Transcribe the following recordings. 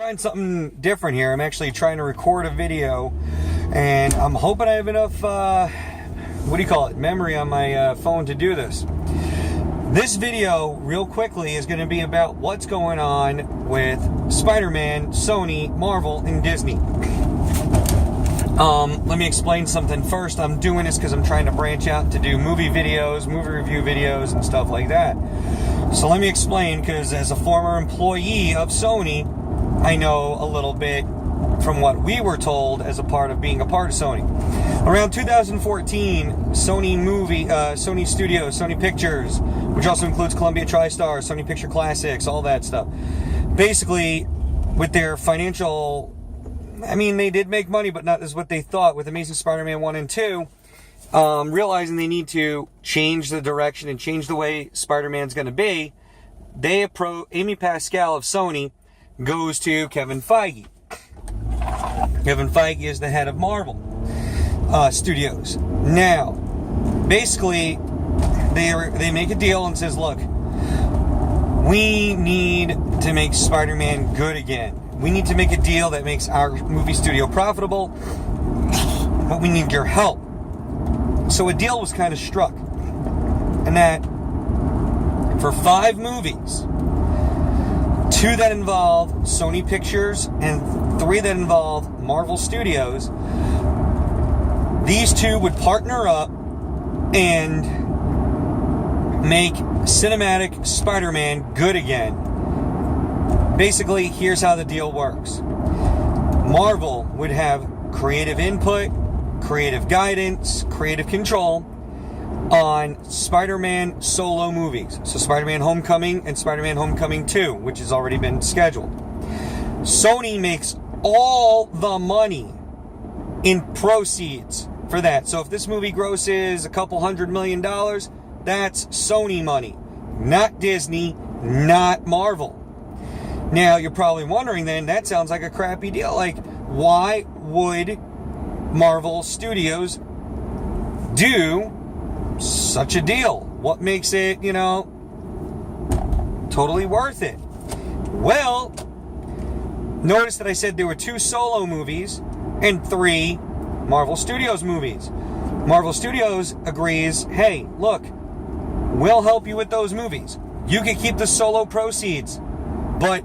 Trying something different here. I'm actually trying to record a video, and I'm hoping I have enough, memory on my phone to do this. This video, real quickly, is going to be about what's going on with Spider-Man, Sony, Marvel, and Disney. Let me explain something first. I'm doing this because I'm trying to branch out to do movie videos, movie review videos, and stuff like that. So let me explain, because as a former employee of Sony, I know a little bit from what we were told as a part of being a part of Sony. Around 2014, Sony Studios, Sony Pictures, which also includes Columbia TriStar, Sony Picture Classics, all that stuff. Basically, with their financial, they did make money, but not as what they thought with Amazing Spider-Man 1 and 2, realizing they need to change the direction and change the way Spider-Man's going to be, they approach Amy Pascal of Sony, goes to Kevin Feige. Kevin Feige is the head of Marvel Studios. Now, basically, they make a deal and says, look, we need to make Spider-Man good again. We need to make a deal that makes our movie studio profitable, but we need your help. So a deal was kind of struck, and that for 5 movies, 2 that involve Sony Pictures and 3 that involve Marvel Studios, these 2 would partner up and make cinematic Spider-Man good again. Basically, here's how the deal works. Marvel would have creative input, creative guidance, creative control on Spider-Man solo movies. So Spider-Man Homecoming and Spider-Man Homecoming 2, which has already been scheduled. Sony makes all the money in proceeds for that. So if this movie grosses a couple $100 million, that's Sony money, not Disney, not Marvel. Now, you're probably wondering then, that sounds like a crappy deal. Like, why would Marvel Studios do such a deal? What makes it, totally worth it? Well, notice that I said there were 2 solo movies and 3 Marvel Studios movies. Marvel Studios agrees, hey, look, we'll help you with those movies. You can keep the solo proceeds, but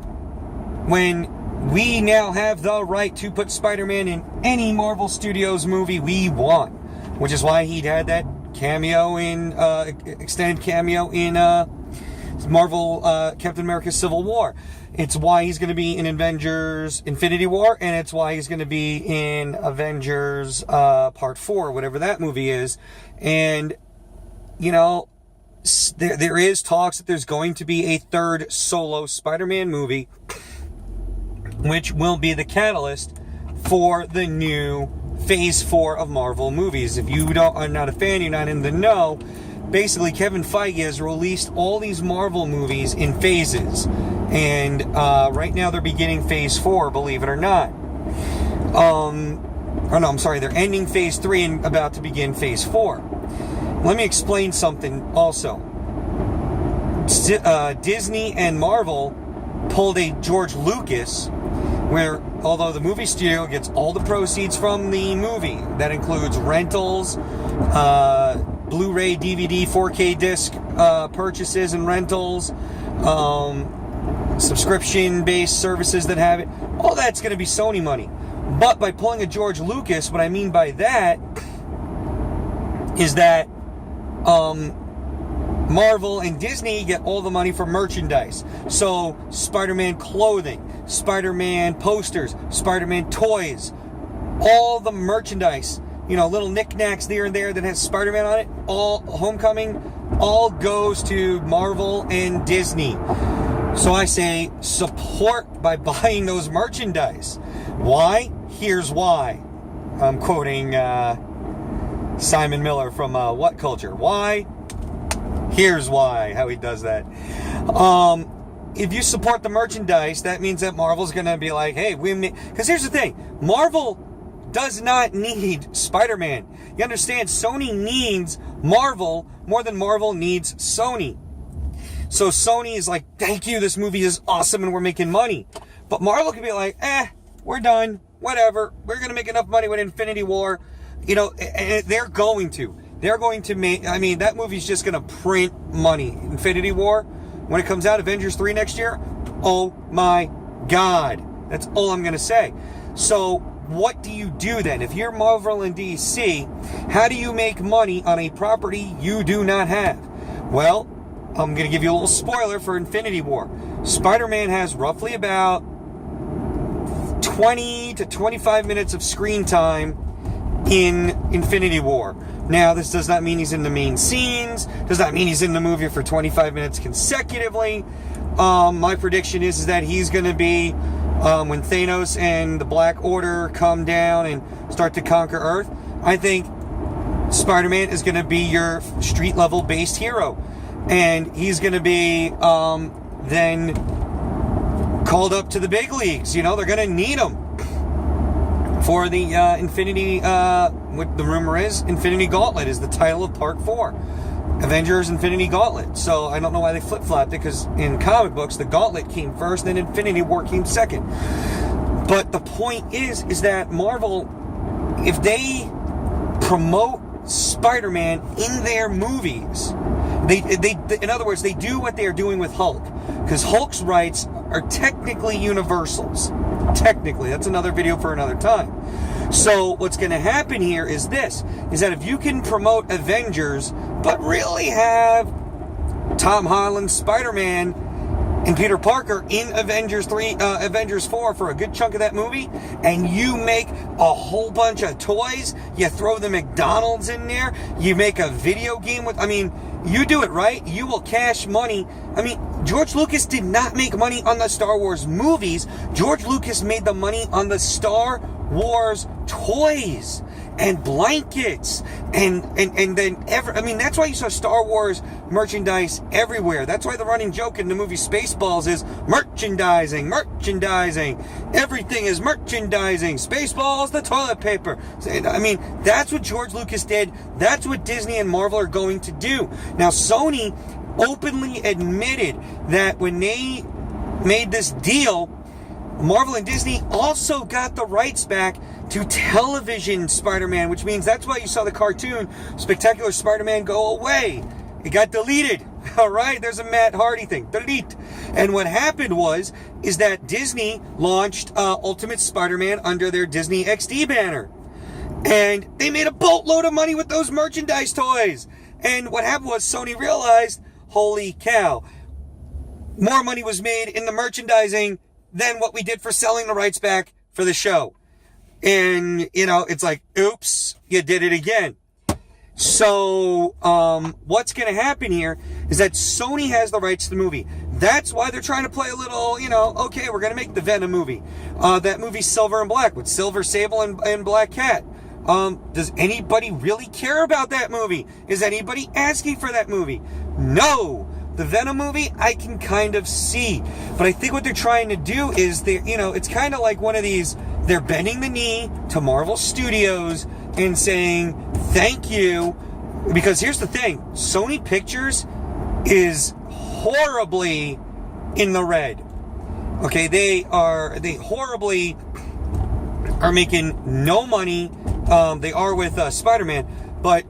when we now have the right to put Spider-Man in any Marvel Studios movie we want, which is why he had that extended cameo in Marvel Captain America Civil War. It's why he's going to be in Avengers Infinity War, and it's why he's going to be in Avengers Part 4, whatever that movie is. And, there is talks that there's going to be a 3rd solo Spider-Man movie, which will be the catalyst for the new Phase 4 of Marvel movies. If you are not a fan, you're not in the know, basically Kevin Feige has released all these Marvel movies in phases. And right now they're beginning Phase 4, believe it or not. They're ending Phase 3 and about to begin Phase 4. Let me explain something also. Disney and Marvel pulled a George Lucas, where although the movie studio gets all the proceeds from the movie, that includes rentals, Blu-ray, DVD, 4K disc purchases and rentals, subscription-based services that have it, all that's going to be Sony money. But by pulling a George Lucas, what I mean by that is that Marvel and Disney get all the money for merchandise. So Spider-Man clothing, Spider-Man posters, Spider-Man toys, all the merchandise, little knickknacks there and there that has Spider-Man on it, all Homecoming, all goes to Marvel and Disney. So I say support by buying those merchandise. Why? Here's why. I'm quoting Simon Miller from What Culture. Why? Here's why, how he does that. If you support the merchandise, that means that Marvel's going to be like, hey, because here's the thing. Marvel does not need Spider-Man. You understand? Sony needs Marvel more than Marvel needs Sony. So Sony is like, thank you, this movie is awesome and we're making money. But Marvel could be like, we're done, whatever. We're going to make enough money with Infinity War. You know, and they're going to. They're going to make, I mean, that movie's just going to print money. Infinity War, when it comes out, Avengers 3 next year, oh my God. That's all I'm going to say. So, what do you do then? If you're Marvel and DC, how do you make money on a property you do not have? Well, I'm going to give you a little spoiler for Infinity War. Spider-Man has roughly about 20 to 25 minutes of screen time in Infinity War. Now, this does not mean he's in the main scenes, does not mean he's in the movie for 25 minutes consecutively. My prediction is that he's going to be, when Thanos and the Black Order come down and start to conquer Earth, I think Spider-Man is going to be your street-level based hero. And he's going to be then called up to the big leagues. You know, they're going to need him for the Infinity, what the rumor is, Infinity Gauntlet is the title of Part 4. Avengers Infinity Gauntlet. So I don't know why they flip-flopped it, because in comic books, the Gauntlet came first, then Infinity War came second. But the point is that Marvel, if they promote Spider-Man in their movies, they in other words, they do what they're doing with Hulk, because Hulk's rights are technically universals. Technically, that's another video for another time. So what's going to happen here is this, is that if you can promote Avengers, but really have Tom Holland, Spider-Man, and Peter Parker in Avengers 4 for a good chunk of that movie, and you make a whole bunch of toys, you throw the McDonald's in there, you make a video game with, I mean, you do it right, you will cash money. I mean, George Lucas did not make money on the Star Wars movies. George Lucas made the money on the Star Wars toys and blankets and then I mean, that's why you saw Star Wars merchandise everywhere. That's why the running joke in the movie Spaceballs is merchandising. Everything is merchandising. Spaceballs, the toilet paper. I mean, that's what George Lucas did. That's what Disney and Marvel are going to do. Now, Sony openly admitted that when they made this deal, Marvel and Disney also got the rights back to television Spider-Man, which means that's why you saw the cartoon Spectacular Spider-Man go away. It got deleted. All right, there's a Matt Hardy thing. Delete. And what happened is that Disney launched Ultimate Spider-Man under their Disney XD banner. And they made a boatload of money with those merchandise toys. And what happened was Sony realized, holy cow, more money was made in the merchandising than what we did for selling the rights back for the show. And, you know, it's like, oops, you did it again. So, what's going to happen here is that Sony has the rights to the movie. That's why they're trying to play a little, you know, okay, we're going to make the Venom movie. That movie Silver and Black with Silver Sable and Black Cat. Does anybody really care about that movie? Is anybody asking for that movie? No. The Venom movie, I can kind of see. But I think what they're trying to do is, it's kind of like one of these, they're bending the knee to Marvel Studios and saying, thank you. Because here's the thing, Sony Pictures is horribly in the red. Okay, they horribly are making no money. They are with Spider-Man, but,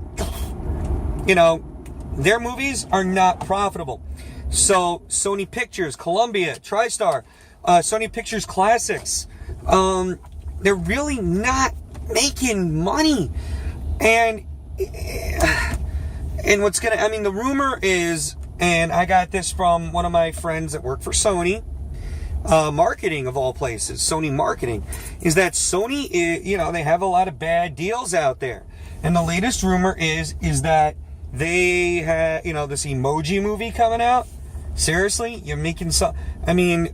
their movies are not profitable. So Sony Pictures, Columbia, TriStar, Sony Pictures Classics, they're really not making money. And what's the rumor is, and I got this from one of my friends that work for Sony, marketing of all places, Sony marketing, is that Sony, they have a lot of bad deals out there. And the latest rumor is that they have, this emoji movie coming out. Seriously? You're making some, I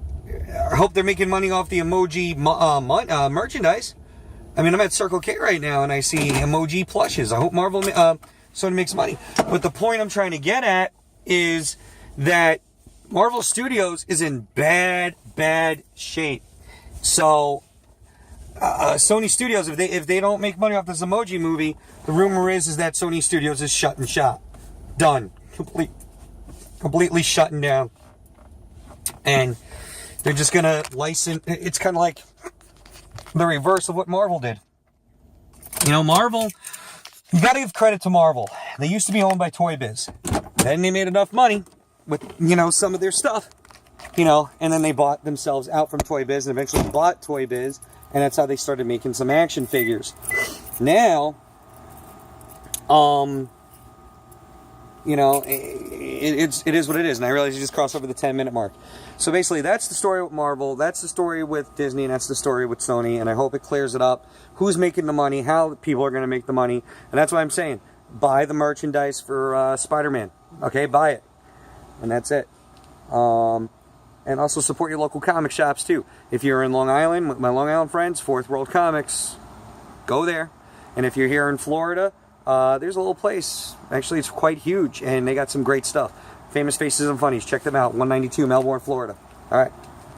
hope they're making money off the emoji merchandise. I'm at Circle K right now and I see emoji plushes. I hope Sony makes money. But the point I'm trying to get at is that Marvel Studios is in bad shape. So, Sony Studios, if they don't make money off this emoji movie, the rumor is that Sony Studios is shutting shop. Done. Completely shutting down. And They're just going to license. It's kind of like the reverse of what Marvel did. You know, Marvel, you got to give credit to Marvel. They used to be owned by Toy Biz. Then they made enough money with, you know, some of their stuff, you know, and then they bought themselves out from Toy Biz and eventually bought Toy Biz, and that's how they started making some action figures. Now, you know, it is what it is, and I realize you just crossed over the 10-minute mark. So basically, that's the story with Marvel, that's the story with Disney, and that's the story with Sony, and I hope it clears it up. Who's making the money, how people are going to make the money, and that's why I'm saying, buy the merchandise for Spider-Man. Okay, buy it. And that's it. And also support your local comic shops, too. If you're in Long Island, with my Long Island friends, Fourth World Comics, go there. And if you're here in Florida, there's a little place. Actually, it's quite huge, and they got some great stuff. Famous Faces and Funnies. Check them out. 192 Melbourne, Florida. All right.